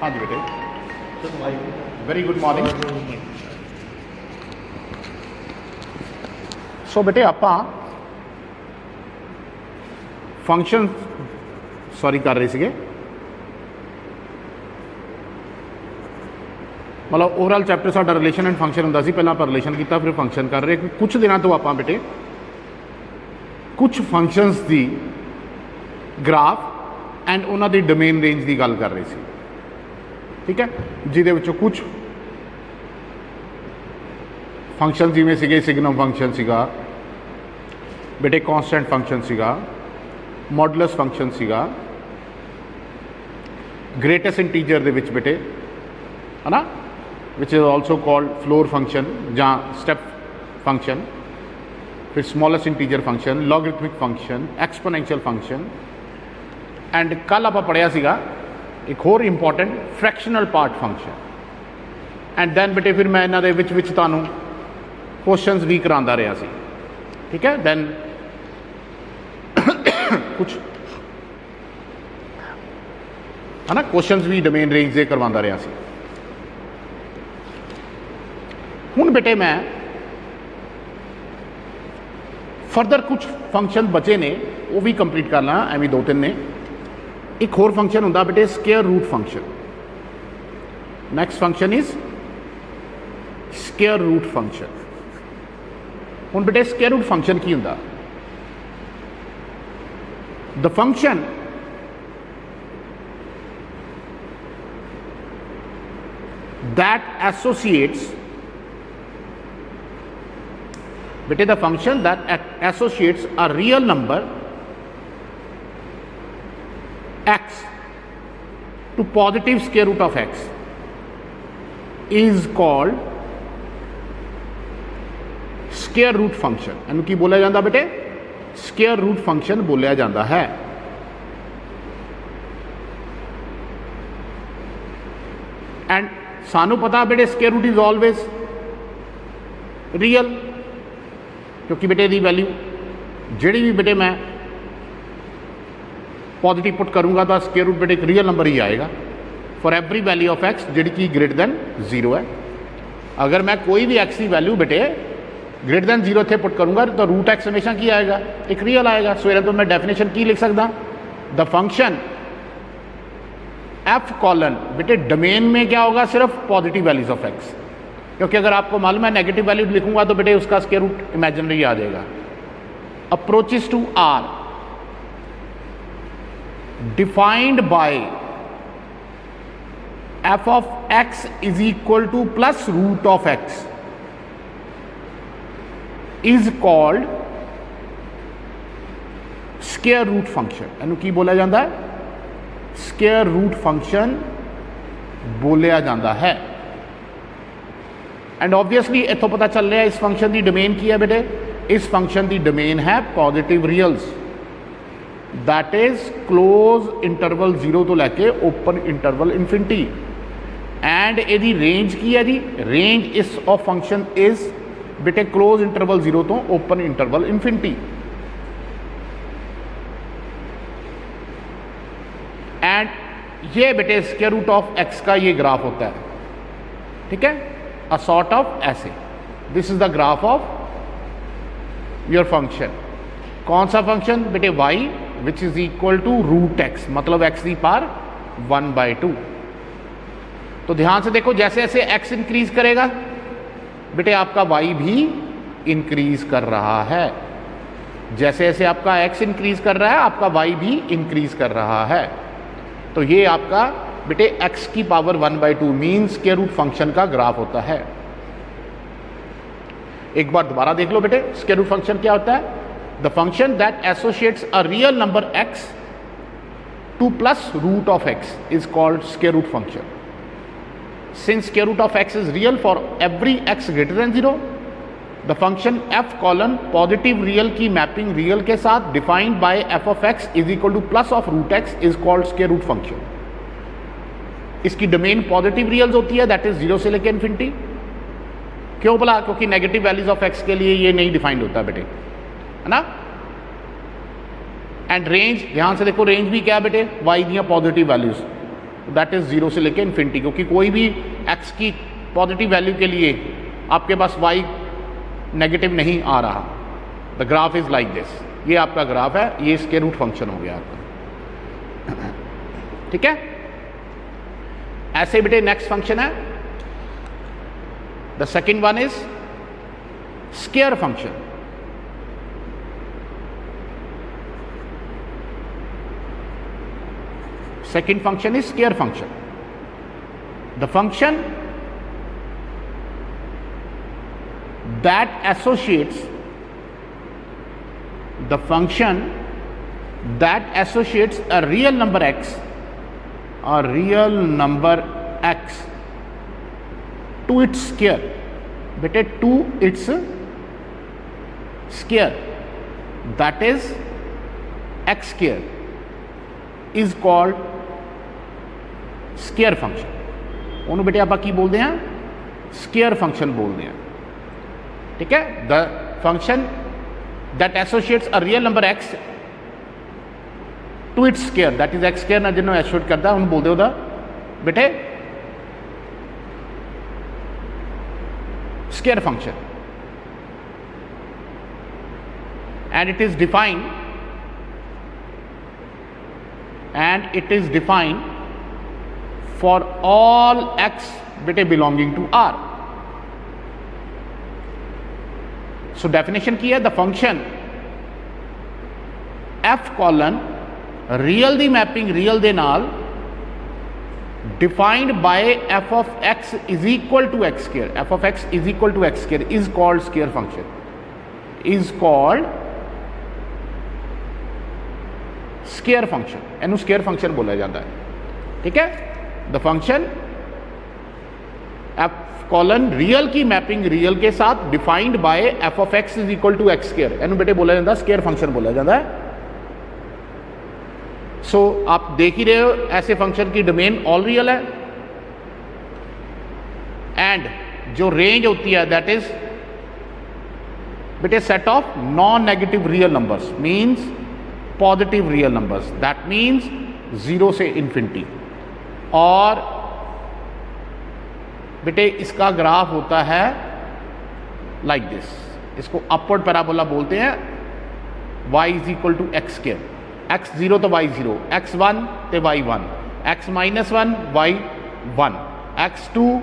हाँ जी बेटे, very good morning. सो बेटे ਆਪਾਂ फंक्शन सॉरी कर रहे ਸੀਗੇ, मतलब ओवरऑल चैप्टर साडा रिलेशन एंड फंक्शन ਹੁੰਦਾ ਸੀ। ਪਹਿਲਾਂ ਆਪਾਂ रिलेशन ਕੀਤਾ, फिर फंक्शन कर रहे। कुछ दिनों तो ਆਪਾਂ बेटे कुछ फंक्शनस की ग्राफ एंड उन्होंने डोमेन रेंज की गल कर रहे थे, ठीक है, जिहदे विचों कुछ फंक्शन जिवें सीगे सिग्नम फंक्शन सीगा बेटे, कॉन्स्टेंट फंक्शन सीगा, मॉडुलस फंक्शन सीगा, ग्रेटेस्ट इंटीजर दे विच बेटे है ना, which is also called floor function या स्टेप फंक्शन, फिर smallest integer function, logarithmic function, exponential function and कल आप पढ़िया सीगा एक होर important fractional part function. And then बेटे फिर मैं इन्होंने विच तुहानू क्वेश्चंस भी करांदा रहा सी, ठीक है। दैन कुछ है ना क्वेश्चंस भी डोमेन रेंज से करवांदा रहा सी। हुण बेटे मैं फर्दर कुछ फंक्शन बचे ने वो भी कंप्लीट कर ला, एवं दो तीन ने। एक होर फंक्शन होंदा बेटे square root function. Next function is square root function. हुण बेटे स्केयर रूट फंक्शन की होंदा? द फंक्शन दैट एसोसिएट्स बेटे the function that associates a real number x to positive square root of x is called square root function। इन्हें की बोलिया जाता बेटे? square root function बोलिया जाता है। एंड सानू पता बेटे square root is always real, क्योंकि बेटे दी वैल्यू जी भी बेटे मैं पॉजिटिव पुट करूँगा तो स्केयर रूट बेटे एक रियल नंबर ही आएगा for every value of X जी की ग्रेटर दैन 0 है। अगर मैं कोई भी एक्स की वैल्यू बेटे ग्रेटर दैन 0 इतने पुट करूँगा तो रूट एक्स हमेशा की आएगा, एक रियल आएगा। सो तो मैं डेफिनेशन की लिख सकता, द फंक्शन एफ कॉलन बेटे डोमेन में क्या होगा? सिर्फ पॉजिटिव वैल्यूज ऑफ एक्स, क्योंकि अगर आपको मालूम है नेगेटिव वैल्यू लिखूंगा तो बेटे उसका स्क्वायर रूट इमेजिनरी आ जाएगा। Approaches to R defined by F of x is equal to plus root of x is called square root function. इन्हें की बोलिया जाता है? स्क्वायर रूट फंक्शन बोलिया जाता है। एंड ऑब्वियसली इतों पता चल रहा है इस फंक्शन की डोमेन की है बेटे? इस फंक्शन की डोमेन है positive reals, that is closed interval 0 तो लैके ओपन इंटरवल इनफिनिटी। एंड यदि रेंज की है जी? रेंज इस ऑफ फंक्शन इज बेटे क्लोज इंटरवल 0 तो ओपन इंटरवल इनफिनिटी। एंड ये बेटे स्क्वायर रूट ऑफ एक्स का ये ग्राफ होता है, ठीक है, a sort of ऐसे। This is the graph of your function. कौन सा फंक्शन बेटे? y which is equal to root x, मतलब x की पावर 1/2। तो ध्यान से देखो, जैसे जैसे x इंक्रीज करेगा बेटे आपका y भी इंक्रीज कर रहा है। जैसे जैसे आपका x इंक्रीज कर रहा है आपका y भी इंक्रीज कर रहा है। तो ये आपका बेटे x की power 1/2 mean square root function का ग्राफ होता है। एक बार दोबारा देख लो बेटे, स्क्वायर रूट फंक्शन क्या होता है? The function that associates a real number x to plus root of x is called square root function. Since square root of x is real for every x greater than 0, the function f colon positive real की mapping real के साथ defined by f of x is equal to plus of root x is called square root function. इसकी domain positive reals होती है, that is 0 से लेकर infinity. क्यों बोला? क्योंकि नेगेटिव वैल्यूज ऑफ एक्स के लिए ये नहीं डिफाइंड होता बेटे, है ना। एंड रेंज, ध्यान से देखो, रेंज भी क्या बेटे? Y the positive values, that is 0 से लेके इन्फिनिटी, क्योंकि कोई भी x की पॉजिटिव वैल्यू के लिए आपके पास y नेगेटिव नहीं आ रहा। The graph is like this, ये आपका ग्राफ है, ये स्क्वायर रूट फंक्शन हो गया आपका। ठीक है, ऐसे बेटे नेक्स्ट फंक्शन है, the second one is square function. Second function is square function. The function that associates a real number x to its square, बेटे to its square, that is x square, is called square function. ਉਹਨੂੰ बेटे ਆਪਾਂ ਕੀ बोलते हैं, square function बोलते हैं। ठीक है, the function that associates a real number x to its square, that is x square ना जिन्होंने एसोसिएट करता है ਉਹਨੂੰ बोलते हो बेटे square function. And it is defined for all x बेटे belonging to R। so definition की है, the function f colon real the mapping real ਦੇ ਨਾਲ defined by f of x is equal to x square, f of x is equal to x square is called square function, is called square function। ਇਹਨੂੰ square function बोला जाता है। ठीक है, the function F colon real की mapping real के साथ defined by F of x is equal to x square, एनु बेटे बोला जाता है स्क्वायर फंक्शन बोला जाता है। सो आप देख ही रहे हो ऐसे फंक्शन की डोमेन ऑल रियल है, एंड जो रेंज होती है दैट इज बेटे set of non negative real numbers, means positive real numbers, that means 0 से इन्फिनिटी। और बेटे इसका ग्राफ होता है लाइक दिस, इसको अपवर्ड पैराबोला बोलते हैं। y is equal to x square, x 0 तो y 0, x 1 तो y 1, x -1 y 1, x 2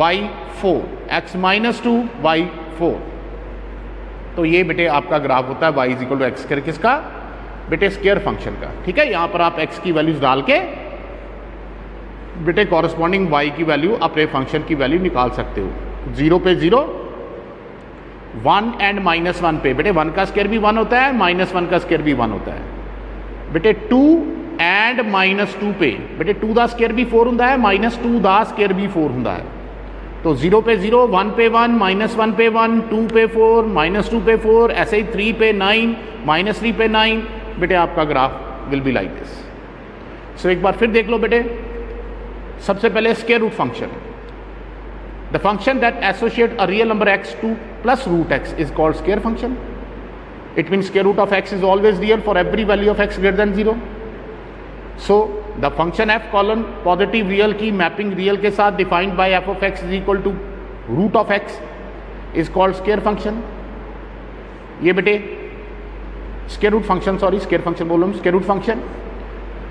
y 4, x -2 y 4। तो ये बेटे आपका ग्राफ होता है y is equal to x square, किसका बेटे स्क्वायर फंक्शन का। ठीक है, यहां पर आप x की वैल्यूज डाल के बेटे कॉरस्पॉन्डिंग y की वैल्यू अपने फंक्शन की वैल्यू निकाल सकते हो। 0 पे 0, 1 एंड -1 पे बेटे 1 का स्क्वायर भी 1 होता है, -1 का स्क्वायर भी 1 होता है। बेटे 2 एंड -2 पे बेटे 2 ਦਾ स्क्वायर भी 4 ਹੁੰਦਾ है, -2 ਦਾ स्क्वायर भी 4 ਹੁੰਦਾ है। तो 0 पे 0, 1 पे 1, -1 पे 1, 2 पे 4, -2 पे 4, ऐसे ही 3 पे 9, -3 पे 9, बेटे आपका graph will be like this. So एक बार फिर देख लो बेटे, सबसे पहले square root function, the function that associate a real number x to plus root x is called square function. It means square root of x is always real for every value of x greater than 0। So the function f colon positive real की mapping real के साथ defined by f of x is equal to root of x is called square function. ये बेटे square root function, sorry square function बोल रहा हूँ, square root function,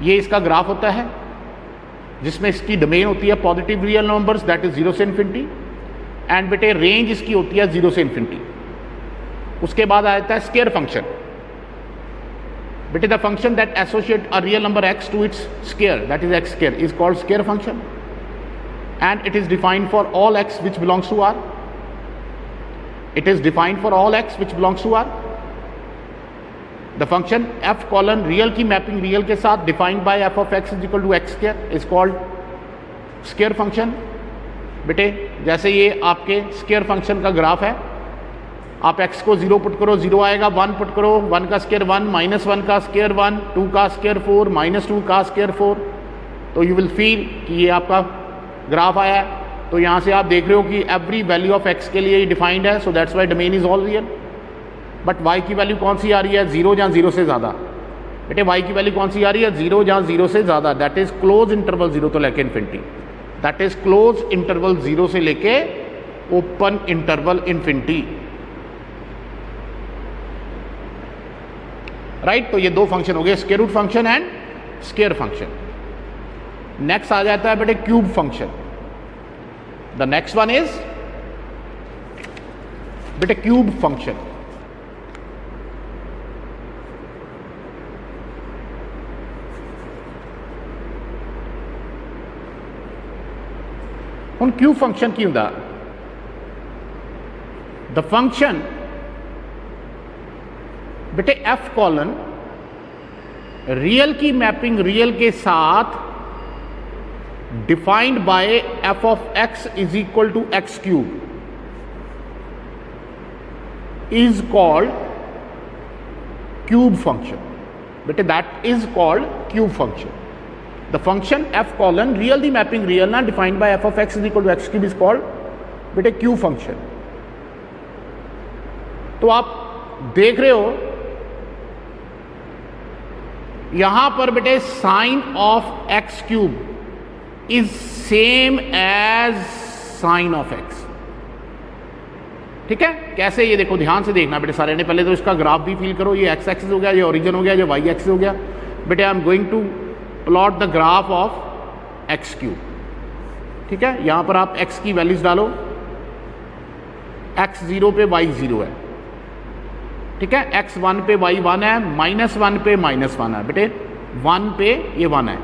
ये इसका ग्राफ होता है जिसमें इसकी डोमेन होती है positive real numbers that is 0 से इन्फिनिटी, एंड बेटे रेंज इसकी होती है 0 से इन्फिनिटी। उसके बाद आ जाता है स्क्वायर फंक्शन, बेटे the function that associate a real number x to its square that is x square is called square function, and it is defined for all x which belongs to R। It is defined for all x which belongs to R। The function f colon real की mapping real के साथ defined by f of x is equal to x square is called square function. बेटे जैसे ये आपके square function का graph है, आप x को 0 पुट करो 0 आएगा, 1 पुट करो 1 का स्क्वायर 1, -1 का स्क्वायर 1, 2 का स्क्वायर 4, -2 का स्क्वायर 4। तो यू विल फील कि ये आपका ग्राफ आया है। तो यहाँ से आप देख रहे हो कि एवरी वैल्यू ऑफ x के लिए डिफाइंड है, so that's why domain is all real. But y की वैल्यू कौन सी आ रही है, 0 या 0 से ज़्यादा। बेटे y की वैल्यू कौन सी आ रही है, 0 जहाँ 0 से ज़्यादा, दैट इज क्लोज इंटरवल 0 तो लेके infinity, that is closed interval 0 से लेके ओपन इंटरवल इन्फिनिटी, राइट। तो ये दो फंक्शन हो गए, square root function and square function. Next आ जाता है बेटे cube function. The next one is बेटे क्यूब फंक्शन। ਹੁਣ क्यूब फंक्शन की ਹੁੰਦਾ, द फंक्शन बेटे एफ कॉलन रियल की मैपिंग रियल के साथ defined by F of x is equal to x cube is called cube function. बेटे that is called cube function. The function F colon real दी mapping real ना defined by F of x is equal to x cube is called बेटे cube function. तो आप देख रहे हो यहां पर बेटे sign of x cube is same as sign of x, ठीक है। कैसे, ये देखो ध्यान से देखना बेटे सारे ने, पहले तो इसका ग्राफ भी फील करो, ये एक्स एक्सिस हो गया, ये ओरिजिन हो गया, ये वाई एक्सिस हो गया। बेटे I am going to plot the graph of x cube, ठीक है। यहां पर आप एक्स की वैल्यूज डालो, एक्स 0 पे वाई 0 है, ठीक है। एक्स 1 पे वाई 1 है, -1 पे -1 है, बेटे 1 पे ये 1 है,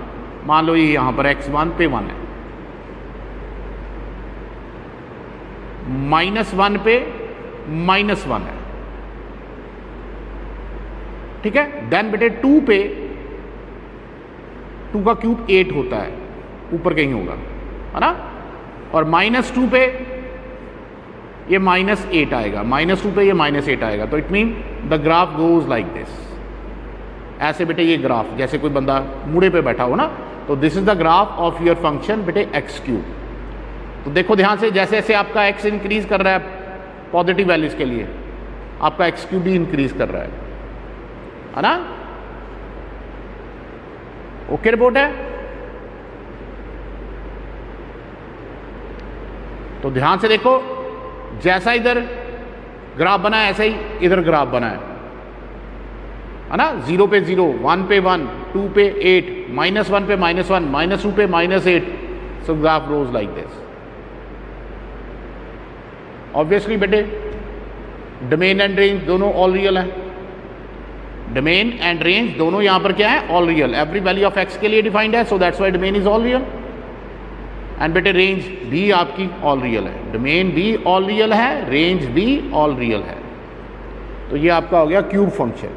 मान लो ये यहां पर एक्स 1 पे 1 है, -1 पे -1 है, ठीक है। देन बेटे 2 पे 2 का क्यूब 8 होता है, ऊपर कहीं होगा, है ना। और -2 पे ये -8 आएगा, -2 पे ये -8 आएगा। तो it mean the graph goes like this, ऐसे बेटे ये ग्राफ जैसे कोई बंदा मुड़े पे बैठा हो ना, तो this is the graph of your function बेटे एक्स क्यूब। तो देखो ध्यान से, जैसे जैसे आपका एक्स इंक्रीज कर रहा है पॉजिटिव वैल्यूज के लिए, आपका एक्स क्यूब भी इंक्रीज कर रहा है ना। ओके रिपोर्ट है। तो ध्यान से देखो, जैसा इधर ग्राफ बना है ऐसा ही इधर ग्राफ बना है ना। 0 पे 0, 1 पे 1, 2 पे 8, -1 पे -1, -2 पे -8, so graph rose like this. Obviously बेटे डोमेन एंड रेंज दोनों ऑल रियल है, डोमेन एंड रेंज दोनों यहां पर क्या है, all real. Every value of x के लिए डिफाइंड है, so that's why domain is all real. And बेटे रेंज भी आपकी ऑल रियल है, डोमेन भी ऑल रियल है, रेंज भी ऑल रियल है। तो ये आपका हो गया क्यूब फंक्शन,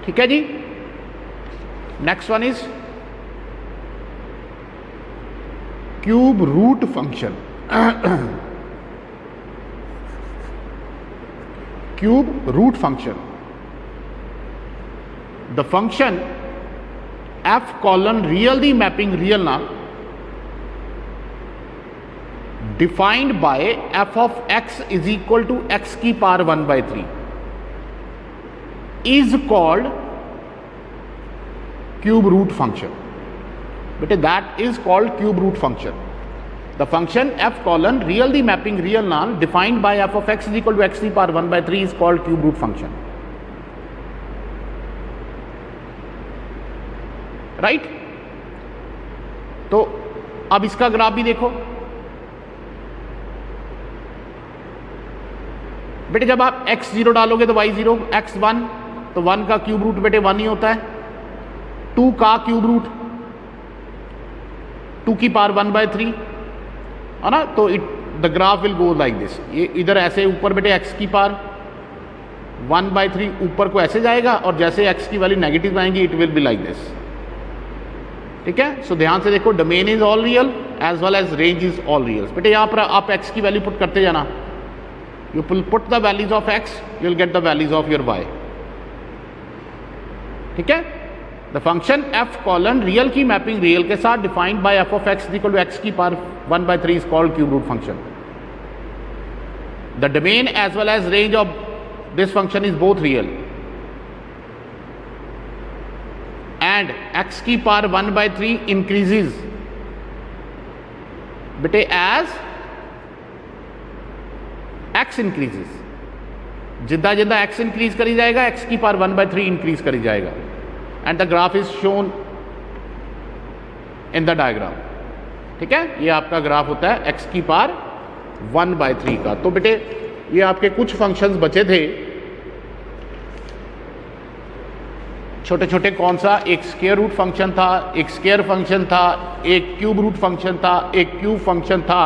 ठीक है जी। Next one is cube root function. Cube root function, the function F colon real दी मैपिंग रियल ना defined by F of x is equal to X की power 1/3 is called cube root function. बेटे that is called cube root function. The function F colon real दी mapping real ना defined by F of x is equal to X की power 1/3 is called cube root function, right. तो अब इसका graph भी देखो बेटे, जब आप x0 डालोगे तो y0, x1 तो 1 का क्यूब रूट बेटे 1 ही होता है, 2 का क्यूब रूट 2 की पावर 1/3 है ना। तो the graph will go like this. ये इधर ऐसे ऊपर बेटे x की पावर 1/3 ऊपर को ऐसे जाएगा, और जैसे x की वैल्यू नेगेटिव आएंगी it will be like this, ठीक है। सो ध्यान से देखो, domain is all real as well as range is all real. बेटे यहां पर आप x की वैल्यू पुट करते जाना, you put the values of x, you will get the values of your y, ठीक है। The function F colon real की मैपिंग रियल के साथ defined by F of X equal to X की power 1/3 is called cube root function. The domain as well as range of this function is both real. And X की power 1/3 increases बेटे as X increases, जिदा जिदा x increase करी जाएगा x की power 1/3 increase करी जाएगा and the graph is shown in the diagram. ठीक है, ये आपका ग्राफ होता है एक्स की पावर 1/3 का। तो बेटे ये आपके कुछ फंक्शंस बचे थे छोटे छोटे, कौन सा, एक स्क्वायर रूट फंक्शन था, एक स्क्वायर फंक्शन था, एक क्यूब रूट फंक्शन था, एक क्यूब फंक्शन था।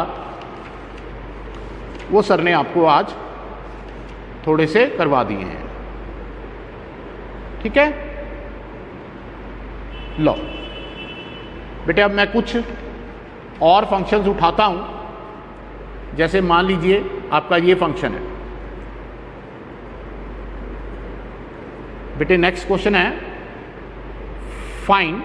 वो सर ने आपको आज थोड़े से करवा दिए हैं। ठीक है, लो बेटे अब मैं कुछ और फंक्शंस उठाता हूं। जैसे मान लीजिए आपका ये फंक्शन है बेटे, नेक्स्ट क्वेश्चन है find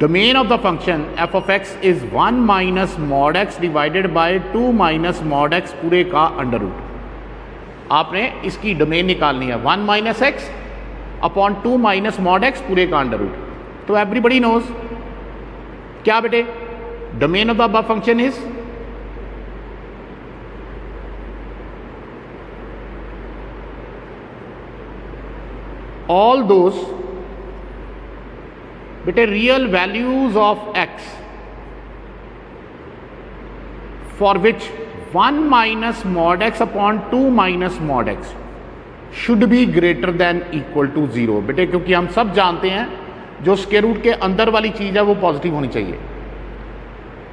domain of the function F of x is 1 minus mod x divided by 2 minus mod x पूरे का अंडर रूट। आपने इसकी डोमेन निकालनी है 1 minus x upon 2 minus mod x पूरे का अंडर रूट। तो एवरीबडी नोज क्या बेटे, domain of the above function is all those बेटे real values of x for which 1 minus mod x upon 2 minus mod x should be greater than equal to 0। बेटे क्योंकि हम सब जानते हैं जो स्क्वायर रूट के अंदर वाली चीज़ है वो पॉजिटिव होनी चाहिए,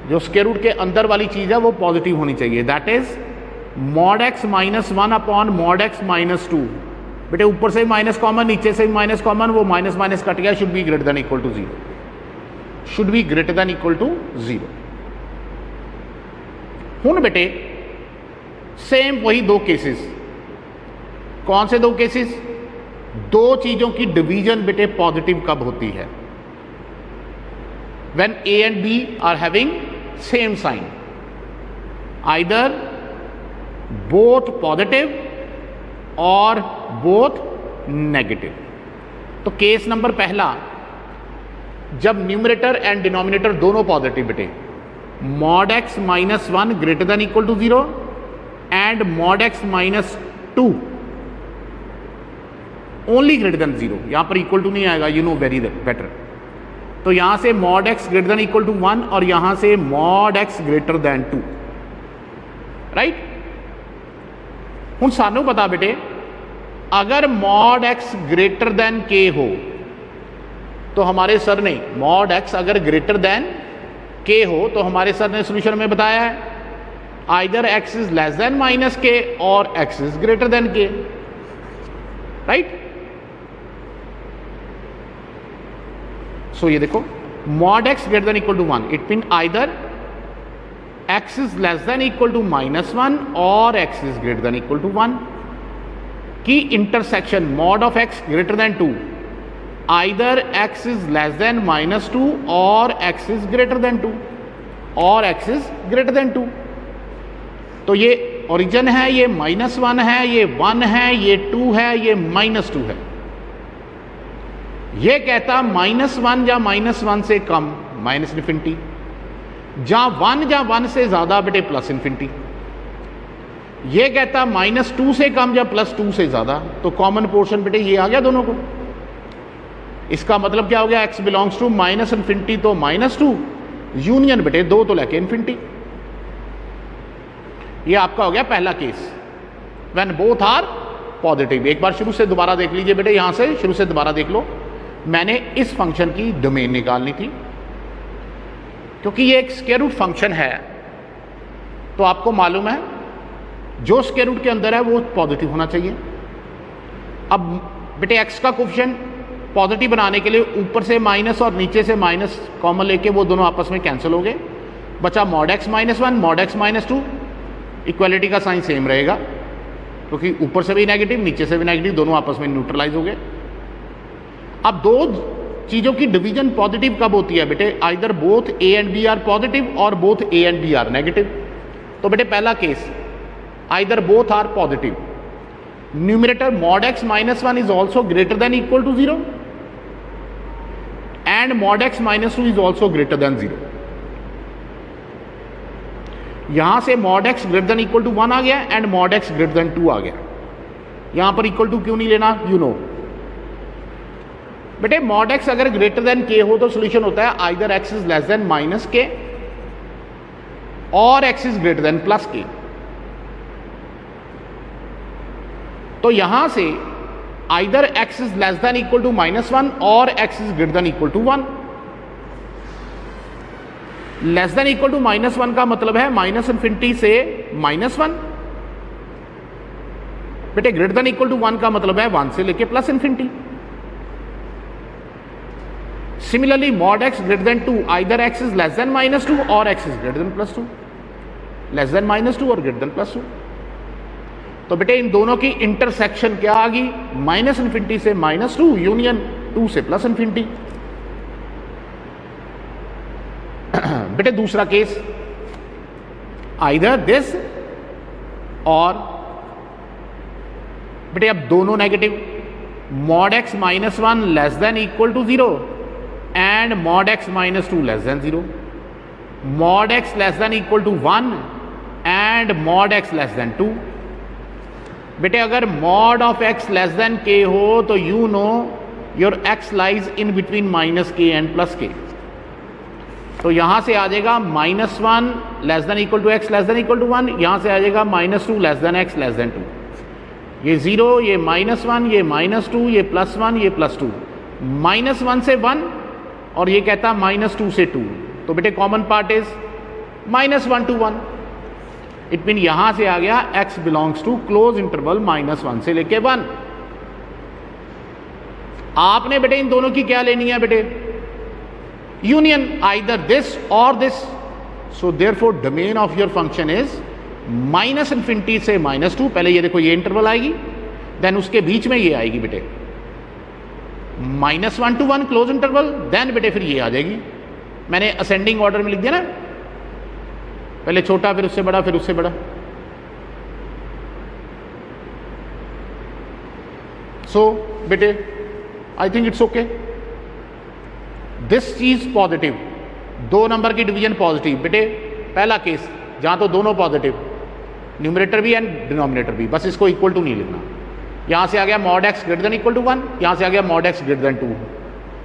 जो स्क्वायर रूट के अंदर वाली चीज़ है वो पॉजिटिव होनी चाहिए। That is mod x minus 1 upon mod x minus 2। बेटे ऊपर से माइनस कॉमन, नीचे से माइनस कॉमन, वो माइनस माइनस कट गया, should be greater than equal to 0, should be greater than equal to 0। हुन बेटे सेम वही दो केसेस, कौन से दो केसेस, दो चीजों की डिवीजन बेटे पॉजिटिव कब होती है, when A and B are having same sign, either both positive और बोथ नेगेटिव। तो केस नंबर पहला, जब न्यूमरेटर एंड डिनोमिनेटर दोनों पॉजिटिव बेटे, mod x minus 1 greater than equal to 0 and mod x minus 2 only greater than 0। यहां पर equal to नहीं आएगा, यू नो वेरी बेटर। तो यहां से mod x greater than equal to 1 और यहां से mod x greater than 2, right. हुण सानू पता बेटे अगर मॉड एक्स ग्रेटर देन के हो तो हमारे सर ने, मॉड एक्स अगर ग्रेटर देन के हो तो हमारे सर ने सोल्यूशन में बताया है either x is less than minus k और x is greater than k, right. So ये देखो mod x greater than equal to 1, it mean either x is less than equal to -1 और x is greater than equal to 1 की intersection mod of x greater than 2, either x is less than -2 और x is greater than 2 और x is greater than 2। तो ये origin है, ये -1 है, ये 1 है, ये 2 है, ये -2 है। ये कहता -1 या -1 से कम माइनस इन्फिनिटी, जहां 1 या 1 से ज्यादा बेटे प्लस इन्फिनिटी। ये कहता -2 से कम या +2 से ज्यादा, तो कॉमन पोर्शन बेटे ये आ गया दोनों को। इसका मतलब क्या हो गया, x belongs to minus infinity to -2 union बेटे 2 तो लेके इन्फिनिटी। ये आपका हो गया पहला case, when both are positive. एक बार शुरू से दोबारा देख लीजिए बेटे, यहां से शुरू से दोबारा देख लो। मैंने इस फंक्शन की डोमेन निकालनी थी क्योंकि ये एक स्क्वायर रूट फंक्शन है, तो आपको मालूम है जो स्क्वायर रूट के अंदर है वो पॉजिटिव होना चाहिए। अब बेटे x का कोफिशिएंट पॉजिटिव बनाने के लिए ऊपर से माइनस और नीचे से माइनस कॉमन लेके वो दोनों आपस में कैंसिल हो गए, बचा mod x -1 mod x -2। Equality का साइन सेम रहेगा क्योंकि ऊपर से भी नेगेटिव नीचे से भी नेगेटिव, दोनों आपस में न्यूट्रलाइज हो गए। अब दो चीजों की डिवीजन पॉजिटिव कब होती है बेटे, either both A and B are positive और both A and B are negative. तो बेटे पहला case either both are positive, numerator mod x minus 1 is also greater than equal to 0 and mod x minus 2 is also greater than 0. यहां से mod x greater than equal to 1 आ गया and mod x greater than 2 आ गया. यहां पर equal to क्यों नहीं लेना, यू नो बेटे mod x अगर ग्रेटर देन k हो तो सोल्यूशन होता है either x is less than minus k और x is greater than plus k. तो यहां से either x is less than equal to -1 और x is greater than equal to 1. Less than equal to -1 का मतलब है -∞ से -1. बेटे ग्रेटर देन इक्वल टू 1 का मतलब है 1 से लेके +∞. Similarly mod x greater than 2 either x is less than -2 और x is greater than +2. Less than -2 और ग्रेटर देन +2. तो बेटे इन दोनों की इंटरसेक्शन क्या आ गई, -∞ से -2 यूनियन 2 से +∞. बेटे दूसरा केस आइदर दिस और बेटे अब दोनों negative, mod x -1 less than equal to 0 and mod x -2 less than 0, mod x less than equal to 1 and mod x less than 2. बेटे अगर mod of x less than k हो तो you know your x lies in between -k and +k. तो यहां से आ जाएगा -1 less than equal to x less than equal to 1, यहां से आ जाएगा -2 less then x less than 2. ये 0, ये -1, ये -2, ये +1, ये +2, -1 से 1 और ये कहता -2 से 2. तो बेटे common part is -1 to 1. It mean यहां से आ गया x belongs to close interval -1 से लेके 1. आपने बेटे इन दोनों की क्या लेनी है बेटे, यूनियन आइदर दिस और this. So therefore domain of your function is -∞ से -2. पहले ये देखो ये इंटरवल आएगी, देन उसके बीच में ये आएगी बेटे -1 to 1 क्लोज इंटरवल, देन बेटे फिर ये आ जाएगी. मैंने असेंडिंग ऑर्डर में लिख दिया ना, पहले छोटा फिर उससे बड़ा फिर उससे बड़ा. सो बेटे I think it's okay. This चीज पॉजिटिव, 2 नंबर की डिवीजन पॉजिटिव. बेटे पहला केस जहां तो दोनों पॉजिटिव, न्यूमरेटर भी एंड डिनोमिनेटर भी, बस इसको इक्वल टू नहीं लिखना. यहां से आ गया mod x greater than equal to 1, यहां से आ गया mod x ग्रेटर देन 2.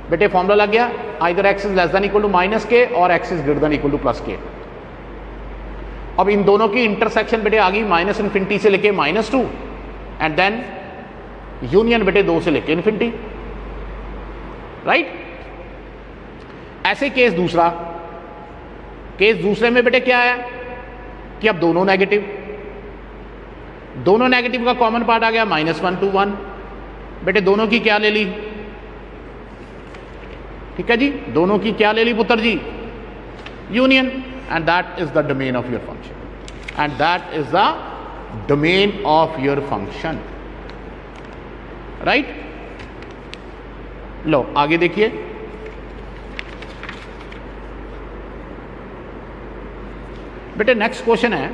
बेटे फॉर्मूला लग गया either x is less than equal to -k और x is greater than equal to +k. अब इन दोनों की इंटरसेक्शन बेटे आ गई -∞ से लेके -2 एंड देन यूनियन बेटे 2 से लेके ∞. राइट. ऐसे केस दूसरा, केस दूसरे में बेटे क्या है कि अब दोनों नेगेटिव, दोनों नेगेटिव का कॉमन पार्ट आ गया -1 to 1. बेटे दोनों की क्या ले ली, ठीक है जी, दोनों की क्या ले ली पुत्र जी, union. And that is the domain of your function, and that is the domain of your function. Right. लो आगे देखिए. बेटे नेक्स्ट क्वेश्चन है,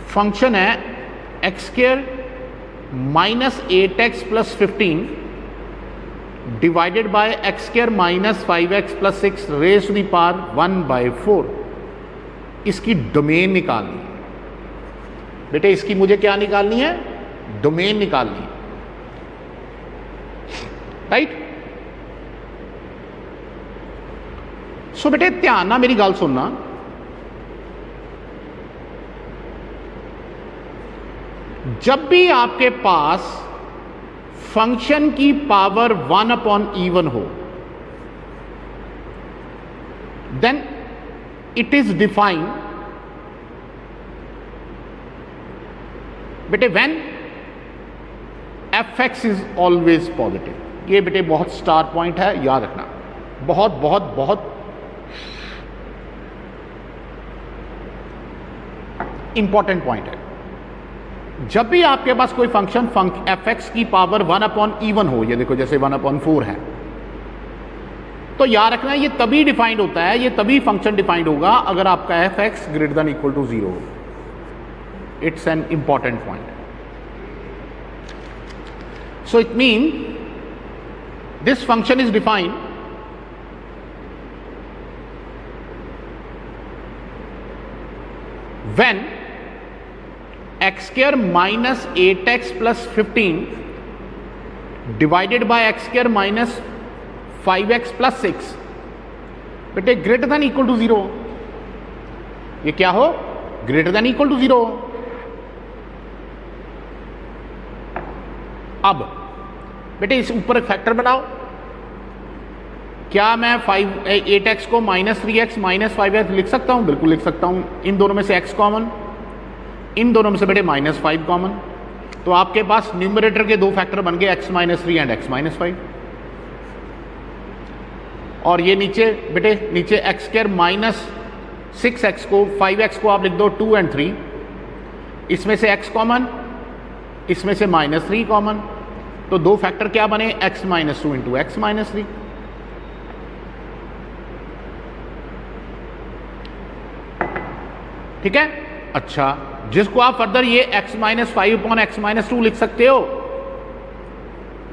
फंक्शन है x² -8x + 15 divided by x² -5x + 6 raise to the power 1/4. इसकी domain निकालनी. बेटे इसकी मुझे क्या निकालनी है, डोमेन निकालनी. राइट. सो बेटे ध्यान ना मेरी गल सुनना. जब भी आपके पास फंक्शन की पावर 1/even हो, देन इट इज डिफाइंड बेटे when fx is always positive. ये बेटे बहुत स्टार पॉइंट है, याद रखना, बहुत बहुत बहुत इंपॉर्टेंट पॉइंट है. जब भी आपके पास कोई फंक्शन fx की पावर 1/even हो, ये देखो जैसे 1/4 है, तो याद रखना ये तभी डिफाइंड होता है, ये तभी फंक्शन डिफाइंड होगा अगर आपका fx greater than equal to 0 हो. It's an important point. So it means this function is defined when x square minus 8x plus 15 divided by x square minus 5x plus 6 बेटे greater than equal to 0, ये क्या हो, greater than equal to 0। अब बेटे इस ऊपर एक factor बनाओ, क्या मैं 8x को माइनस 3x माइनस 5x लिख सकता हूं? बिल्कुल लिख सकता हूं। इन दोनों में से x कॉमन, इन दोनों में से बेटे माइनस 5 कॉमन, तो आपके पास न्यूमरेटर के दो फैक्टर बन गए x minus 3 and x minus 5। और ये नीचे बेटे नीचे एक्स स्क्वायर माइनस 6x को 5x को आप लिख दो 2 एंड 3, इसमें से x कॉमन, इसमें से माइनस 3 कॉमन, तो दो फैक्टर क्या बने, x minus 2 into x minus 3। ठीक है। अच्छा, जिसको आप फर्दर ये x minus 5 upon x minus 2 लिख सकते हो,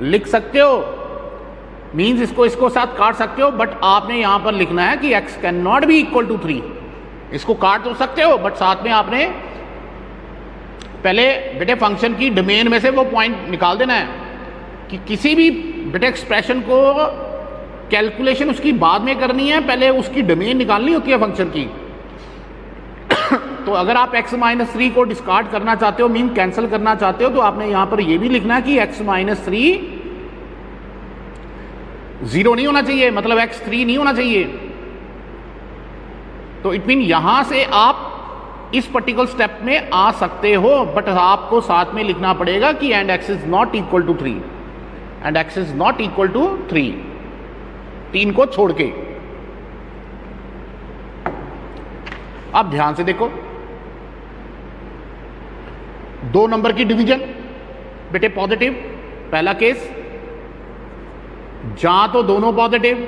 लिख सकते हो, मीन्स इसको साथ काट सकते हो, बट आपने यहां पर लिखना है कि x can not be equal to 3। इसको काट तो सकते हो, बट साथ में आपने पहले बेटे फंक्शन की डोमेन में से वो पॉइंट निकाल देना है कि किसी भी बेटे एक्सप्रेशन को कैलकुलेशन उसकी बाद में करनी है, पहले उसकी डोमेन निकालनी होती है फंक्शन की। तो अगर आप x माइनस 3 को डिस्कार्ड करना चाहते हो, मीन कैंसिल करना चाहते हो, तो आपने यहां पर यह भी लिखना है कि x माइनस 3 0 नहीं होना चाहिए, मतलब x3 नहीं होना चाहिए। तो इट मीन यहां से आप इस पर्टिकुलर स्टेप में आ सकते हो, बट आपको साथ में लिखना पड़ेगा कि and x is not equal to 3, and x is not equal to 3, 3 को छोड़ के। अब ध्यान से देखो, दो नंबर की डिवीजन बेटे पॉजिटिव, पहला केस, जहां तो दोनों पॉजिटिव,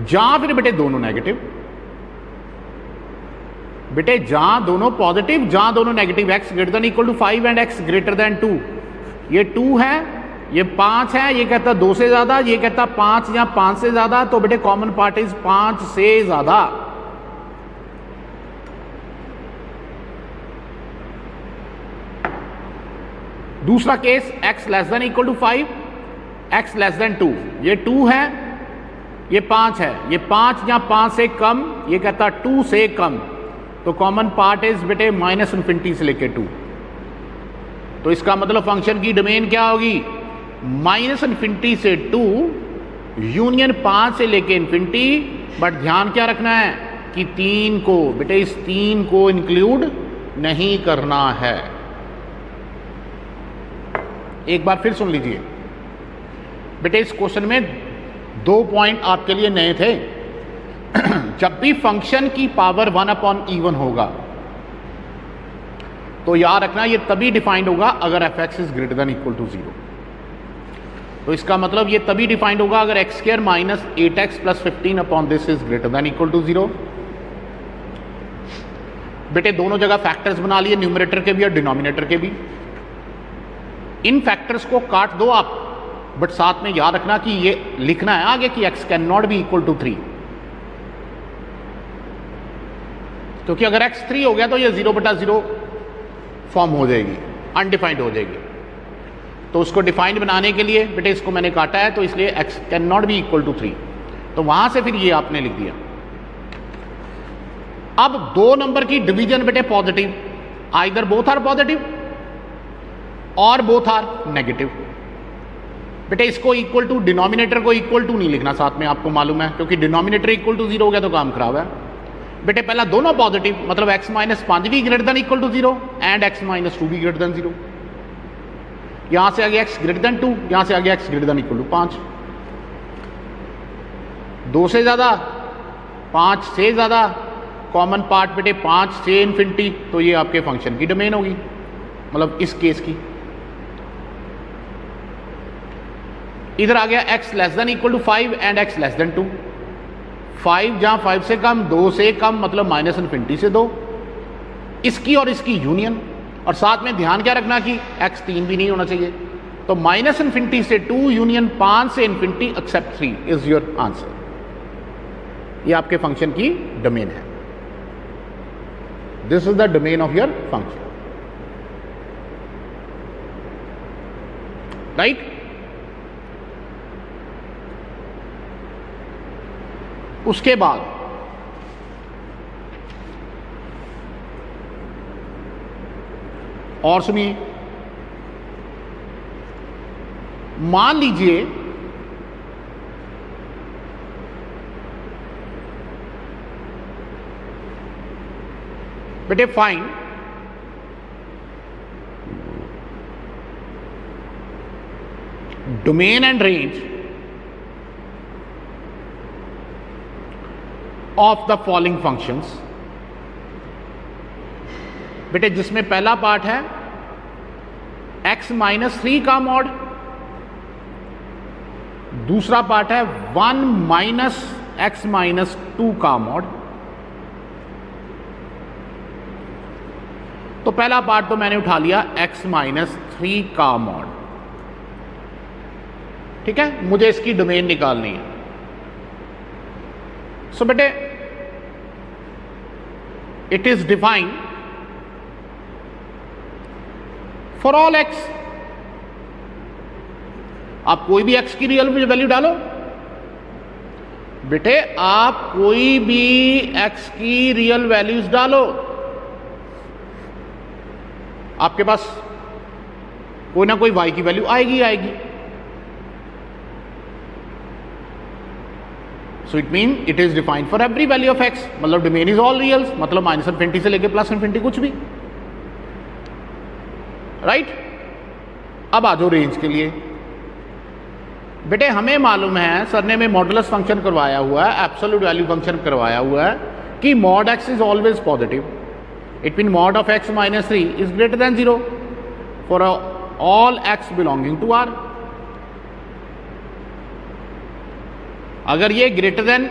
जहां फिर बेटे दोनों नेगेटिव। बेटे जहां दोनों पॉजिटिव, जहां दोनों negative, x greater than equal to 5 and x greater than 2। ये 2 है, ये 5 है, ये कहता 2 से ज्यादा, ये कहता 5 या 5 से ज्यादा, तो बेटे कॉमन पार्ट इज 5 से ज्यादा। दूसरा case, x less than equal to 5, x less than 2। ये 2 है, ये 5 है, ये 5 या 5 से कम, ये कहता 2 से कम, तो कॉमन पार्ट इज बेटे माइनस इन्फिनिटी से लेके 2। तो इसका मतलब फंक्शन की डोमेन क्या होगी, माइनस इन्फिनिटी से 2 यूनियन 5 से लेके इन्फिनिटी। बट ध्यान क्या रखना है कि 3 को बेटे, इस 3 को इंक्लूड नहीं करना है। एक बार फिर सुन लीजिए बेटे, इस क्वेश्चन में 2 पॉइंट आपके लिए नए थे। जब भी फंक्शन की पावर 1 अपॉन E1 होगा, तो याद रखना ये तभी डिफाइंड होगा अगर f(x) is greater than equal to 0। तो इसका मतलब ये तभी डिफाइंड होगा अगर x square minus 8x plus 15 upon this is greater than equal to 0। बेटे दोनों जगह फैक्टर्स बना लिए, न्यूमरेटर के भी और डिनोमिनेटर के भी। इन फैक्टर्स को काट दो आप, बट साथ में याद रखना कि ये लिखना है आगे कि x can not be equal to 3, क्योंकि अगर x 3 हो गया तो ये 0/0 फॉर्म हो जाएगी, अनडिफाइंड हो जाएगी। तो उसको डिफाइंड बनाने के लिए बेटे इसको मैंने काटा है, तो इसलिए x can not be equal to 3, तो वहां से फिर ये आपने लिख दिया। अब 2 नंबर की डिवीजन बेटे positive, either both are positive और बोथ आर नेगेटिव। बेटे इसको इक्वल टू, डिनोमिनेटर को इक्वल टू नहीं लिखना साथ में, आपको मालूम है, क्योंकि डिनोमिनेटर इक्वल टू 0 हो गया तो काम खराब है। बेटे पहला दोनों पॉजिटिव, मतलब x माइनस 5 भी greater than equal to 0 and x minus 2 भी ग्रेटर देन 0। यहां से आगे x ग्रेटर देन 2, यहां से आगे x greater than equal to 5। 2 से ज्यादा, 5 से ज्यादा, कॉमन पार्ट बेटे 5 से इन्फिनिटी, तो ये आपके फंक्शन की डोमेन होगी, मतलब इस केस की। इधर आ गया x less than equal to 5 and x less than 2। 5 जहाँ 5 से कम, 2 से कम मतलब माइनस इन्फिनिटी से 2, इसकी और इसकी यूनियन, और साथ में ध्यान क्या रखना कि x 3 भी नहीं होना चाहिए। तो माइनस इन्फिनिटी से 2 यूनियन 5 से infinity except 3 is your answer. ये आपके फंक्शन की डोमेन है। This is the domain of your function, right. उसके बाद और सुनिए, मान लीजिए बेटे find domain and range of the following functions. बेटे जिसमें पहला पार्ट है x-3 का मॉड, दूसरा पार्ट है 1 - x-2 का मॉड। तो पहला पार्ट तो मैंने उठा लिया x-3 का मॉड, ठीक है। मुझे इसकी डोमेन निकालनी है। सो बेटे it is defined for all x। आप कोई भी x की रियल वैल्यू डालो बेटे, आप कोई भी x की रियल वैल्यूज डालो, आपके पास कोई ना कोई y की वैल्यू आएगी आएगी। सो it mean it is defined for every value of x, मतलब डोमेन इज ऑल रियल्स, मतलब माइनस इन्फिनिटी से लेके प्लस इन्फिनिटी कुछ भी, राइट। अब आ जाओ रेंज के लिए। बेटे हमें मालूम है, सर ने में मॉडुलस फंक्शन करवाया हुआ है, एब्सोल्यूट वैल्यू फंक्शन करवाया हुआ है कि mod x is always positive. It mean mod of x-3 is greater than 0 for all x belonging to R। अगर ये ग्रेटर देन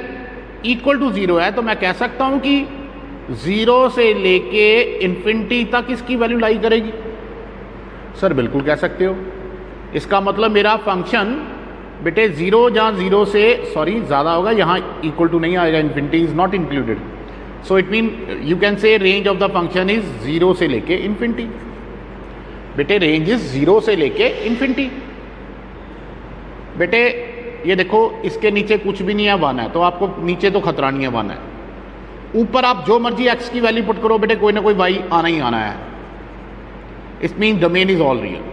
इक्वल टू 0 है तो मैं कह सकता हूं कि 0 से लेके इन्फिनिटी तक इसकी वैल्यू लाई करेगी। सर बिल्कुल कह सकते हो। इसका मतलब मेरा फंक्शन बेटे 0 जहाँ 0 से सॉरी ज़्यादा होगा, यहाँ इक्वल टू नहीं आएगा, infinity is not included. So it mean you can say range of the function is 0 से लेके इन्फिनिटी। बेटे रेंज इज 0 से लेके इन्फिनिटी। बेटे ये देखो इसके नीचे कुछ भी नहीं है, 1 है, तो आपको नीचे तो खतरा नहीं है, 1 है। ऊपर आप जो मर्जी x की वैल्यू पुट करो बेटे, कोई ना कोई y आना ही आना है। It mean domain is all real.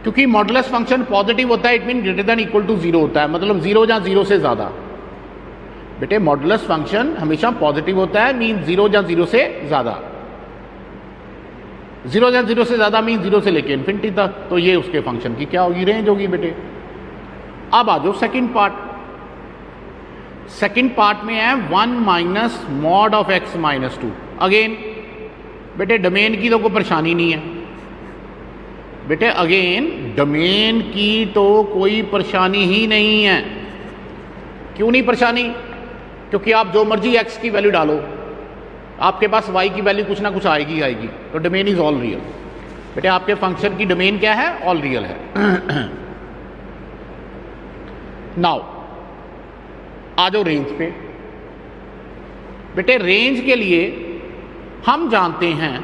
क्योंकि मॉडुलस फंक्शन पॉजिटिव होता है, it mean greater than equal to 0 होता है, मतलब 0 जहाँ 0 से ज़्यादा। बेटे मॉडुलस फंक्शन हमेशा पॉजिटिव होता है, मीन 0 जहाँ 0 से ज़्यादा। 0 जहाँ 0 से ज़्यादा मीन 0 से लेके इन्फिनिटी तक। तो ये उसके फंक्शन की क्या होगी, रेंज होगी बेटे। अब आ जाओ सेकेंड पार्ट। सेकेंड पार्ट में है 1 - मॉड ऑफ x-2। अगेन बेटे डोमेन की तो कोई परेशानी नहीं है। बेटे अगेन डोमेन की तो कोई परेशानी ही नहीं है। क्यों नहीं परेशानी? क्योंकि आप जो मर्जी x की वैल्यू डालो, आपके पास y की वैल्यू कुछ ना कुछ आएगी आएगी। तो डोमेन इज ऑल रियल। बेटे आपके फंक्शन की डोमेन क्या है? ऑल रियल है। नाउ आ जाओ रेंज पे। बेटे रेंज के लिए हम जानते हैं,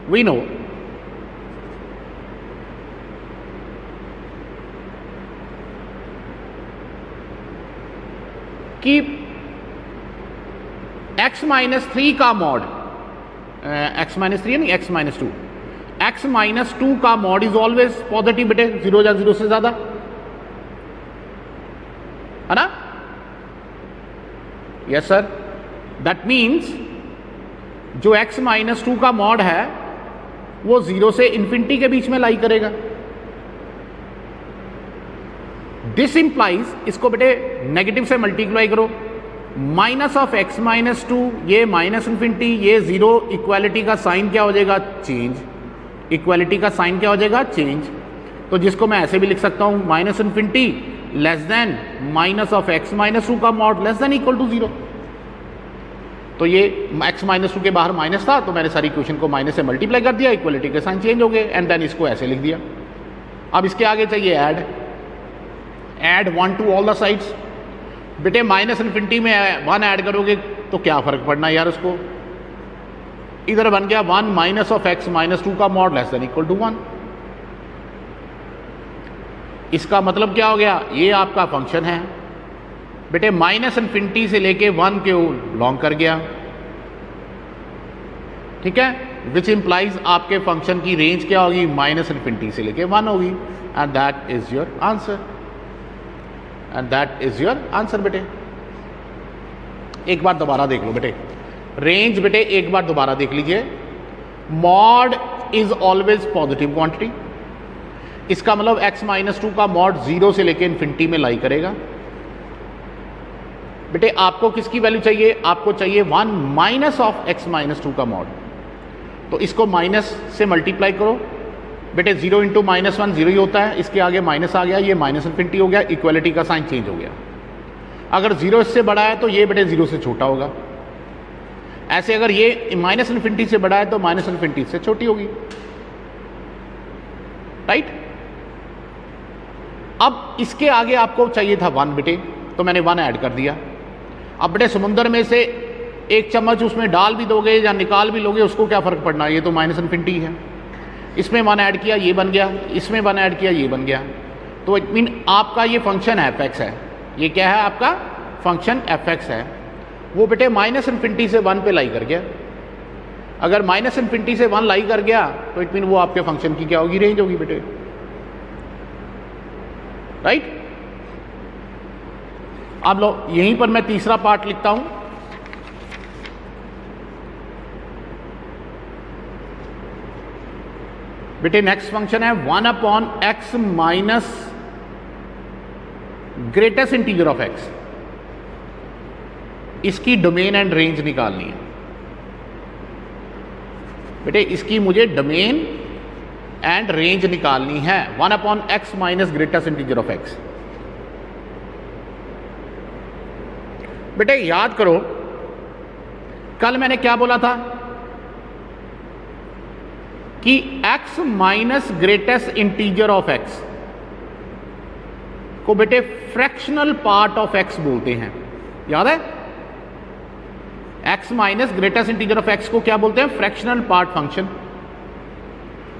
वी नो कि x-3 का मॉड, x-3 नहीं x-2, x-2 का मॉड इज ऑलवेज पॉजिटिव बेटे, 0 या 0 से ज्यादा, है ना? Yes sir. दैट मीन्स जो x-2 का मॉड है वो 0 से इन्फिनिटी के बीच में लाई करेगा। दिस इंप्लाइज, इसको बेटे नेगेटिव से मल्टीप्लाई करो, माइनस ऑफ x-2, ये माइनस इन्फिनिटी, ये 0, इक्वालिटी का साइन क्या हो जाएगा? चेंज। इक्वालिटी का साइन क्या हो जाएगा? चेंज। तो जिसको मैं ऐसे भी लिख सकता हूं, minus infinity less than minus of X minus two का mod less than equal to 0। तो ये x माइनस टू के बाहर माइनस था, तो मैंने सारी इक्वेशन को माइनस से मल्टीप्लाई कर दिया, इक्वलिटी के साइन चेंज हो गए, एंड देन इसको ऐसे लिख दिया। अब इसके आगे चाहिए add 1 to all the sides. बेटे माइनस इन्फिनिटी में 1 ऐड करोगे तो क्या फर्क पड़ना यार उसको। इधर बन गया 1 minus of X minus two का mod less than equal to 1। इसका मतलब क्या हो गया, ये आपका फंक्शन है बेटे माइनस इन्फिनिटी से लेके 1 के लॉन्ग कर गया, ठीक है, विच इंप्लाइज आपके फंक्शन की रेंज क्या होगी, माइनस इन्फिनिटी से लेके 1 होगी, and that is your answer, and that is your answer. बेटे एक बार दोबारा देख लो बेटे, रेंज बेटे एक बार दोबारा देख लीजिए। Mod is always positive quantity, इसका मतलब x माइनस टू का मॉड 0 से लेके इन्फिनिटी में लाई करेगा। बेटे आपको किसकी वैल्यू चाहिए, आपको चाहिए 1 minus of x minus two का मॉड, तो इसको माइनस से मल्टीप्लाई करो बेटे, 0 इंटू माइनस 1 0 ही होता है, इसके आगे माइनस आ गया, ये माइनस इन्फिनिटी हो गया, इक्वलिटी का साइन चेंज हो गया। अगर 0 इससे बड़ा है तो ये बेटे 0 से छोटा होगा, ऐसे अगर ये माइनस इन्फिनिटी से बड़ा है तो माइनस इन्फिनिटी से छोटी होगी, राइट। अब इसके आगे आपको चाहिए था 1 बेटे, तो मैंने 1 ऐड कर दिया। अब बेटे समुद्र में से एक चम्मच उसमें डाल भी दोगे या निकाल भी लोगे, उसको क्या फर्क पड़ना, ये तो माइनस इन्फिनिटी है। इसमें 1 ऐड किया ये बन गया, इसमें 1 ऐड किया ये बन गया, तो इट मीन आपका ये फंक्शन f(x) है, ये क्या है आपका फंक्शन f(x) है, वो बेटे माइनस इन्फिनिटी से 1 पे लाई कर गया। अगर माइनस इन्फिनिटी से 1 लाई कर गया तो इट मीन वो आपके फंक्शन की क्या होगी, रेंज होगी बेटे, राइट। अब लो यहीं पर मैं तीसरा पार्ट लिखता हूं, बेटे नेक्स्ट फंक्शन है 1 upon x minus greatest integer of x, इसकी डोमेन एंड रेंज निकालनी है बेटे, इसकी मुझे डोमेन एंड रेंज निकालनी है। 1 upon x minus greatest integer of x। बेटे याद करो कल मैंने क्या बोला था कि x minus greatest integer of x को बेटे फ्रैक्शनल पार्ट ऑफ x बोलते हैं, याद है। x minus greatest integer of x को क्या बोलते हैं, फ्रैक्शनल पार्ट फंक्शन।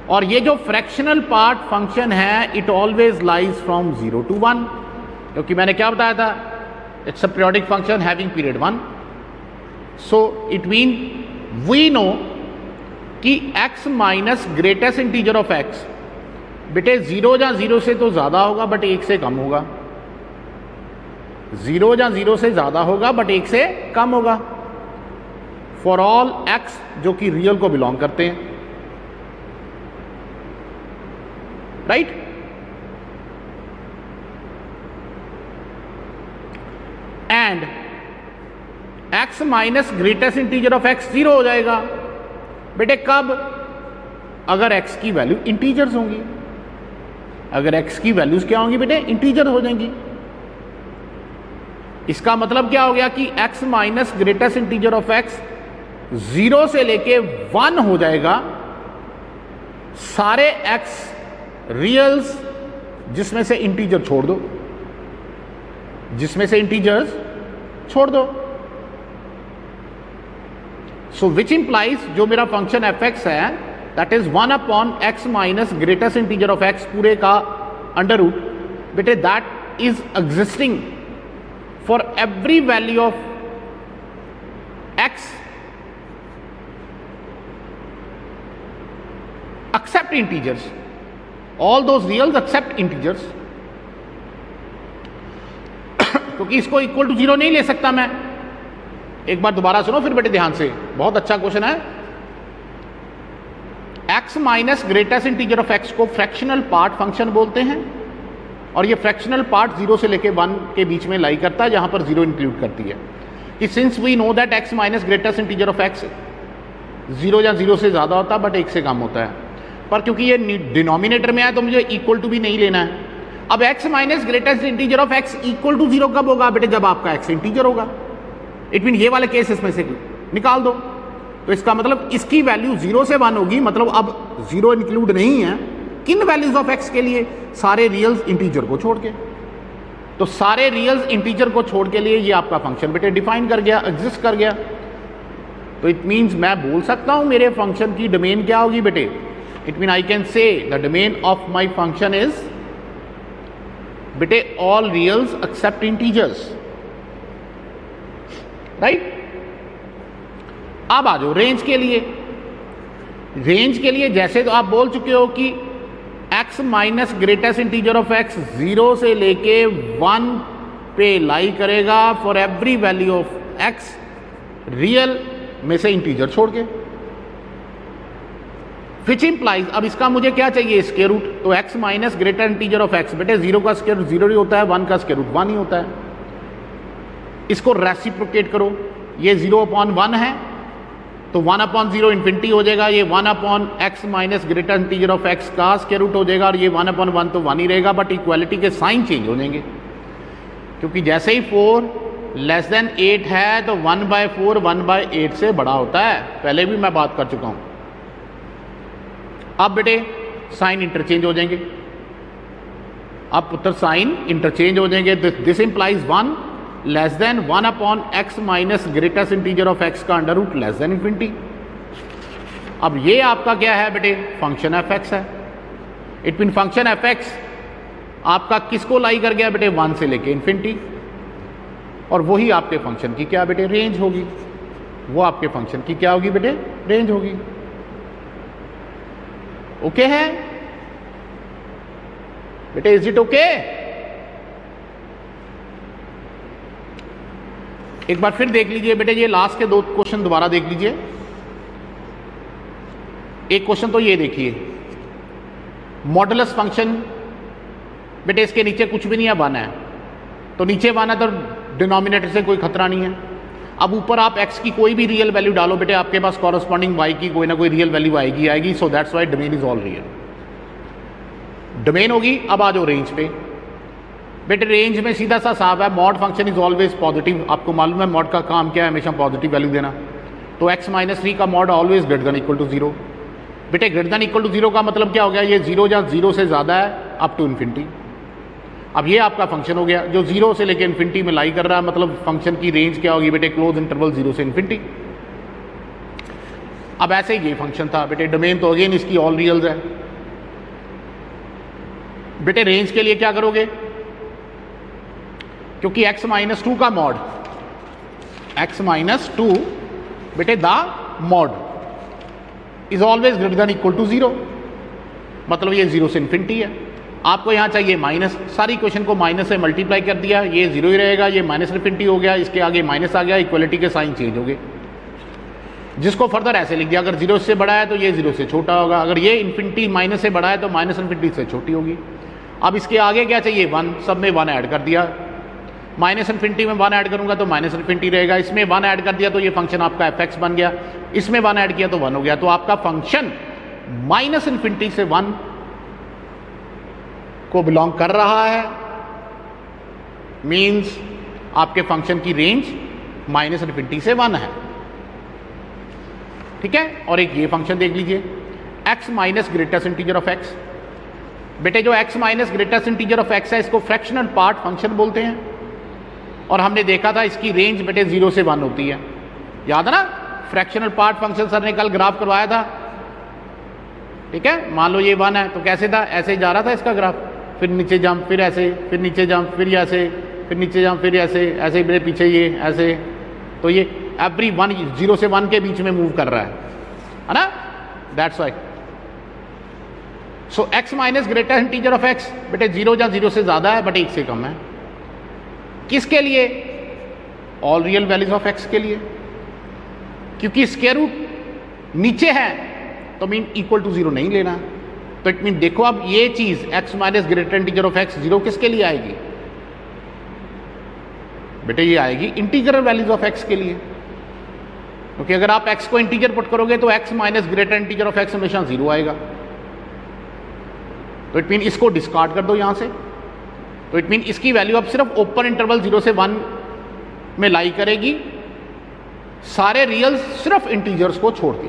और ये जो फ्रैक्शनल पार्ट फंक्शन है it always lies from 0 to 1, क्योंकि मैंने क्या बताया था, it's a periodic function having period 1। So it mean we know कि x minus greatest integer of x बेटे 0 या 0 से तो ज्यादा होगा बट 1 से कम होगा, 0 या 0 से ज्यादा होगा बट 1 से कम होगा, फॉर ऑल x जो कि रियल को बिलोंग करते हैं, right. And x minus greatest integer of x 0 हो जाएगा बेटे कब, अगर x की वैल्यू इंटीजर्स होंगी। अगर x की वैल्यूज क्या होंगी बेटे, इंटीजर हो जाएंगी। इसका मतलब क्या हो गया कि x minus greatest integer of x 0 से लेके 1 हो जाएगा, सारे x रियल्स जिसमें से इंटीजर छोड़ दो, जिसमें से इंटीजर्स छोड़ दो। सो विच इंप्लाइज जो मेरा फंक्शन f(x) है that is 1 upon x minus greatest integer of x पूरे का अंडर रूट बेटे, that is existing for every value of x except integers, all those reals except integers. क्योंकि इसको इक्वल टू 0 नहीं ले सकता मैं। एक बार दोबारा सुनो फिर बेटे ध्यान से, बहुत अच्छा क्वेश्चन है। x minus greatest integer of x को फ्रैक्शनल पार्ट फंक्शन बोलते हैं, और ये फ्रैक्शनल पार्ट 0 से लेके 1 के बीच में लाई करता है, जहां पर 0 इंक्लूड करती है। कि since we know that x minus greatest integer of x 0 या 0 से ज्यादा होता है बट 1 से कम होता है, पर क्योंकि ये डिनोमिनेटर में है तो मुझे इक्वल टू भी नहीं लेना है, अब x minus greatest integer of x equal to 0 कब होगा बेटे? जब आपका x इंटीजर होगा। इट मीन ये वाले केस इसमें से निकाल दो। तो इसका मतलब इसकी वैल्यू 0 से 1 होगी, मतलब अब 0 इंक्लूड नहीं है किन वैल्यूज ऑफ x के लिए? सारे रियल्स इंटीजर को छोड़ के। तो सारे रियल्स इंटीजर को छोड़ के लिए ये आपका फंक्शन बेटे डिफाइन कर गया, एग्जिस्ट कर गया। तो इट मीन्स मैं बोल सकता हूं मेरे फंक्शन की डोमेन क्या होगी बेटे? It mean I can say the domain of my function is बेटे ऑल रियल्स एक्सेप्ट इंटीजर्स, राइट। अब आ जाओ रेंज के लिए। रेंज के लिए जैसे तो आप बोल चुके हो कि x minus greatest integer of x 0 से लेके 1 पे लाई करेगा for every value of x real में से इंटीजर छोड़ के, विच इंप्लाइज, अब इसका मुझे क्या चाहिए? Square root. तो x minus greater integer of x बेटे 0 का स्क्वायर रूट 0 ही होता है, 1 का स्क्वायर रूट 1 ही होता है। इसको रेसिप्रोकेट करो, ये 0/1 है तो 1/0 इन्फिनिटी हो जाएगा, ये 1/x minus greater integer of x का स्क्वायर रूट हो जाएगा, और ये 1/1 तो 1 ही रहेगा, बट इक्वालिटी के साइन चेंज हो जाएंगे, क्योंकि जैसे ही 4 लेस देन 8 है तो 1/4 1/8 से बड़ा होता है। पहले भी मैं बात कर चुका हूं। अब बेटे साइन इंटरचेंज हो जाएंगे, अब पुत्र साइन इंटरचेंज हो जाएंगे। This implies 1 less than 1/x minus greatest integer of x का under root less than infinity. अब ये आपका क्या है बेटे? फंक्शन f(x) है। इट मीन फंक्शन f(x) आपका किसको लाई कर गया बेटे? 1 से लेके इन्फिनिटी, और वही आपके फंक्शन की क्या बेटे? रेंज होगी। वो आपके फंक्शन की क्या होगी बेटे? रेंज होगी। ओके है बेटे? Is it okay? एक बार फिर देख लीजिए बेटे, ये लास्ट के 2 क्वेश्चन दोबारा देख लीजिए। एक क्वेश्चन तो ये देखिए, मॉडुलस फंक्शन बेटे इसके नीचे कुछ भी नहीं है, 1 है, तो नीचे 1 है तो डिनोमिनेटर से कोई खतरा नहीं है। अब ऊपर आप x की कोई भी रियल वैल्यू डालो बेटे, आपके पास कॉरस्पॉन्डिंग y की कोई ना कोई रियल वैल्यू आएगी। सो that's why domain is all real, domain होगी। अब आ जाओ रेंज पे बेटे। रेंज में सीधा सा साफ है, mod function is always positive. आपको मालूम है मॉड का काम क्या है? हमेशा पॉजिटिव वैल्यू देना। तो x माइनस 3 का mod always greater than equal to 0 बेटे। ग्रेटर देन इक्वल टू 0 का मतलब क्या हो गया? ये 0 या 0 से ज़्यादा है अप टू इन्फिनिटी। अब ये आपका फंक्शन हो गया जो 0 से लेकर इन्फिनिटी में लाई कर रहा है, मतलब फंक्शन की रेंज क्या होगी बेटे? क्लोज इंटरवल 0 से इन्फिनिटी। अब ऐसे ही ये फंक्शन था बेटे। डोमेन तो अगेन इसकी ऑल रियल्स है बेटे। रेंज के लिए क्या करोगे? क्योंकि x माइनस 2 का मॉड, x माइनस 2 बेटे the mod is always greater than equal to 0, मतलब ये 0 से इन्फिनिटी है। आपको यहां चाहिए माइनस, सारी क्वेश्चन को माइनस से मल्टीप्लाई कर दिया, ये 0 ही रहेगा, ये माइनस इन्फिनिटी हो गया, इसके आगे माइनस आ गया, इक्वलिटी के साइन चेंज हो गए। जिसको फर्दर ऐसे लिख दिया, अगर 0 से बड़ा है तो ये 0 से छोटा होगा, अगर ये इन्फिनिटी माइनस से बड़ा है तो माइनस इन्फिनिटी से छोटी होगी। अब इसके आगे क्या चाहिए? 1, सब में 1 ऐड कर दिया। माइनस इन्फिनिटी में 1 ऐड करूंगा तो माइनस इन्फिनिटी रहेगा, इसमें 1 ऐड कर दिया तो ये फंक्शन आपका f(x) बन गया, इसमें 1 ऐड किया तो 1 हो गया। तो आपका फंक्शन माइनस इन्फिनिटी से 1 को बिलोंग कर रहा है, मींस आपके फंक्शन की रेंज माइनस इन्फिनिटी से 1 है, ठीक है। और एक ये फंक्शन देख लीजिए, x minus greatest integer of x बेटे। जो x minus greatest integer of x है इसको फ्रैक्शनल पार्ट फंक्शन बोलते हैं, और हमने देखा था इसकी रेंज बेटे 0 से 1 होती है, याद है ना? फ्रैक्शनल पार्ट फंक्शन सर ने कल ग्राफ करवाया था, ठीक है। मान लो ये 1 है तो कैसे था? ऐसे जा रहा था इसका ग्राफ, फिर नीचे जंप, फिर ऐसे, फिर नीचे जंप, फिर ऐसे, फिर नीचे जंप, फिर ऐसे, ऐसे मेरे पीछे ये ऐसे। तो ये एवरी 0 से 1 के बीच में मूव कर रहा है ना? That's why. So x minus greater integer of x बेटे 0 या 0 से ज्यादा है बट 1 से कम है। किसके लिए? All real values of x के लिए, क्योंकि स्क्वायर रूट नीचे है तो मीन इक्वल टू 0 नहीं लेना। तो इट मीन देखो अब ये चीज x minus greater integer of x 0 किसके लिए आएगी बेटे? ये आएगी इंटीग्रल वैल्यूज ऑफ x के लिए, क्योंकि अगर आप x को इंटीजर पुट करोगे तो x minus greater integer of x हमेशा 0 आएगा। तो इट मीन इसको डिस्कार्ड कर दो यहां से, तो इट मीन इसकी वैल्यू अब सिर्फ ओपन इंटरवल 0 से 1 में लाई करेगी, सारे रियल्स सिर्फ इंटीजर्स को छोड़ के।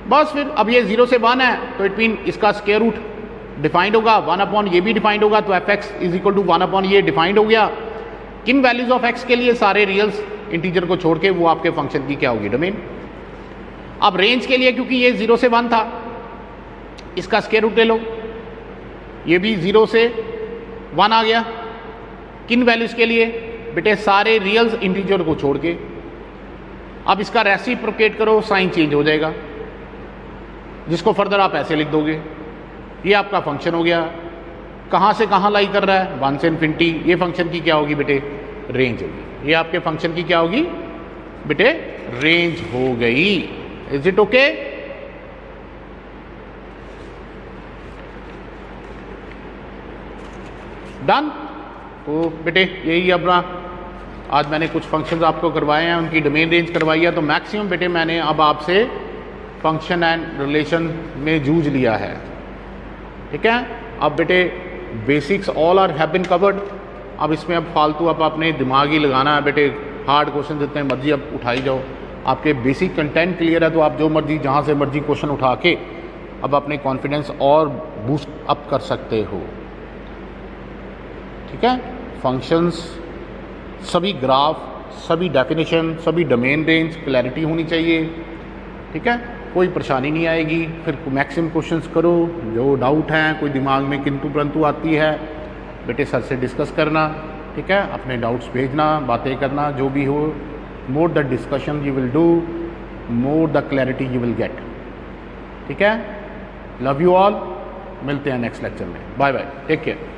बस फिर अब ये 0 से 1 है तो इट मीन इसका स्क्वायर रूट डिफाइंड होगा, 1 अपॉन ये भी डिफाइंड होगा, तो f x is equal to 1 upon ये डिफाइंड हो गया। किन वैल्यूज ऑफ एक्स के लिए सारे रियल्स इंटीजर को छोड़ के, वो आपके फंक्शन की क्या होगी, डोमेन। अब रेंज के लिए क्योंकि ये 0 से 1 था, इसका स्क्वायर रूट ले लो, ये भी 0 से 1 आ गया। किन वैल्यूज के लिए बेटे, सारे रियल्स इंटीजर को छोड़ के। अब इसका रेसिप्रोकेट करो, साइन चेंज हो जाएगा, जिसको फर्दर आप ऐसे लिख दोगे। ये आपका फंक्शन हो गया, कहाँ से कहाँ लाई कर रहा है, 1 से इन्फिनिटी। ये फंक्शन की क्या होगी बेटे, रेंज होगी। ये आपके फंक्शन की क्या होगी बेटे, रेंज हो गई। Is it okay? डन। तो बेटे यही अपना आज मैंने कुछ फंक्शंस आपको करवाए हैं, उनकी डोमेन रेंज करवाई है। तो मैक्सिमम बेटे मैंने अब आपसे फंक्शन एंड रिलेशन में जूझ लिया है, ठीक है। अब बेटे basics all are have been covered. अब इसमें अब फालतू अब अपने दिमाग ही लगाना है बेटे, हार्ड क्वेश्चन जितने मर्जी अब उठाई जाओ। आपके बेसिक कंटेंट क्लियर है तो आप जो मर्जी जहाँ से मर्जी क्वेश्चन उठा के अब अपने कॉन्फिडेंस और बूस्ट अप कर सकते हो, ठीक है। फंक्शंस, सभी ग्राफ, सभी डेफिनेशन, सभी डोमेन रेंज क्लैरिटी होनी चाहिए, ठीक है। कोई परेशानी नहीं आएगी। फिर मैक्सिमम क्वेश्चंस करो, जो डाउट हैं, कोई दिमाग में किंतु परंतु आती है बेटे सर से डिस्कस करना, ठीक है। अपने डाउट्स भेजना, बातें करना, जो भी हो। More the discussion you will do, more the clarity you will get, ठीक है। लव यू ऑल, मिलते हैं नेक्स्ट लेक्चर में। Bye bye, take care.